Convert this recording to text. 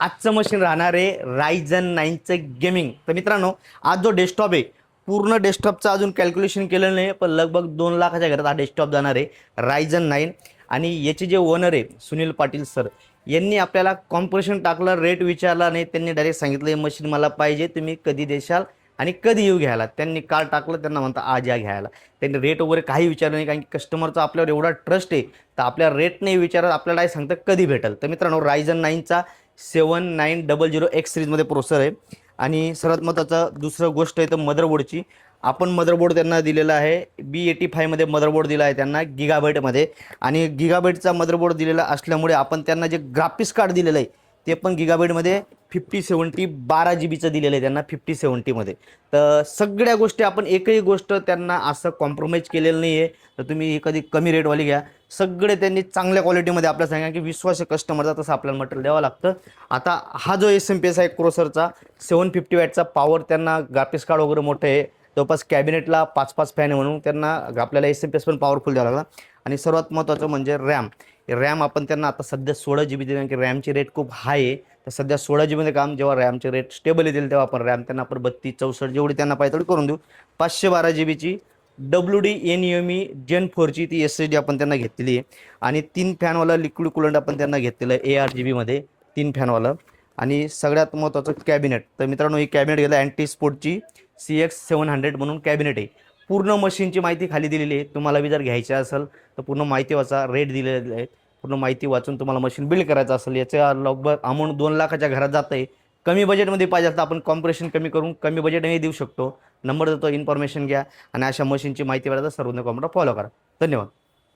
आजचं मशीन राहणार आहे रायझन 9चं गेमिंग. तर मित्रांनो, आज जो डेस्कटॉप आहे, पूर्ण डेस्कटॉपचं अजून कॅल्क्युलेशन केलं नाही, पण लगभग 2 लाखाच्या घरात हा डेस्कटॉप जाणार आहे रायझन 9. आणि याचे जे ओनर आहे सुनील पाटील सर, यांनी आपल्याला कॉम्प्रेशन टाकलं, रेट विचारला नाही, त्यांनी डायरेक्ट सांगितलं हे मशीन मला पाहिजे, तुम्ही कधी देशाल आणि कधी येऊ घ्यायला. त्यांनी काल टाकलं, त्यांना म्हणता आज या घ्यायला. त्यांनी रेट वगैरे काही विचारलं नाही, कारण की कस्टमरचा आपल्यावर एवढा ट्रस्ट आहे, तर आपल्या रेट नाही विचारत, आपल्याला काय सांगतं कधी भेटेल. तर मित्रांनो, रायझन 9चा 7900X सिरीजमध्ये प्रोसेसर आहे. आणि सर्वात महत्त्वाचं दुसरं गोष्ट आहे तर मदरबोर्डची. आपण मदरबोर्ड त्यांना दिलेला आहे B85मध्ये मदरबोर्ड दिला आहे त्यांना गिगाबाईटमध्ये. आणि गिगाबाईटचा मदरबोर्ड दिलेला असल्यामुळे आपण त्यांना जे ग्राफिक्स कार्ड दिलेलं आहे ते पण गिगाबाईटमध्ये 5070 12 GB दिलेलं आहे त्यांना 5070मध्ये. तर सगळ्या गोष्टी आपण एकही गोष्ट त्यांना असं कॉम्प्रोमाइज केलेलं नाही आहे. तर तुम्ही कधी कमी रेटवाली घ्या, सगळे त्यांनी चांगल्या क्वालिटीमध्ये आपल्याला सांगा की विश्वास कस्टमरचा, तसं आपल्याला मटेरियल द्यावं लागतं. आता हा जो SMP आहे क्रोसरचा 750 वॅटचा पॉवर, त्यांना ग्राफिक्स कार्ड वगैरे मोठं आहे, जवळपास कॅबिनेटला 5-5 फॅन आहे, म्हणून त्यांना आपल्याला SMP पण पॉवरफुल द्यावं लागला. आणि सर्वात महत्त्वाचं म्हणजे रॅम आपण त्यांना आता सध्या 16 GB दिली, कारण की रॅमची रेट खूप हाय आहे. तर सध्या 16 GB काम, जेव्हा रॅमचे रेट स्टेबल येतील तेव्हा आपण रॅम त्यांना आपण 32-64 जेवढी त्यांना पाहिजे तेवढी करून देऊ. 512 GB WD NUME Gen 4ची ती SSD आपण त्यांना घेतलेली आहे. आणि 3 फॅनवाला लिक्विड कुलंट आपण त्यांना घेतलेलं आहे ARGBमध्ये 3 फॅनवाला. आणि सगळ्यात महत्त्वाचं कॅबिनेट. तर मित्रांनो, ही कॅबिनेट गेलं अँटी स्पोर्टची CX700 म्हणून कॅबिनेट आहे. पूर्ण मशीनची माहिती खाली दिलेली आहे, तुम्हाला बी जर घ्यायची असेल तर पूर्ण माहिती वाचा, रेट दिलेले आहेत, पूर्ण माहिती वाचून तुम्हाला मशीन बिल्ड करायचं असेल. याच्या लगभग अमाऊंट 2 लाखाच्या घरात जात आहे. कमी बजेटमध्ये पाहिजे तर आपण कॉम्प्रेशन कमी करून कमी बजेटही देऊ शकतो. नंबर देतो, इन्फॉर्मेशन घ्या आणि अशा मशीनची माहिती वाढायला सर्वांना कॉमेंट फॉलो करा. धन्यवाद.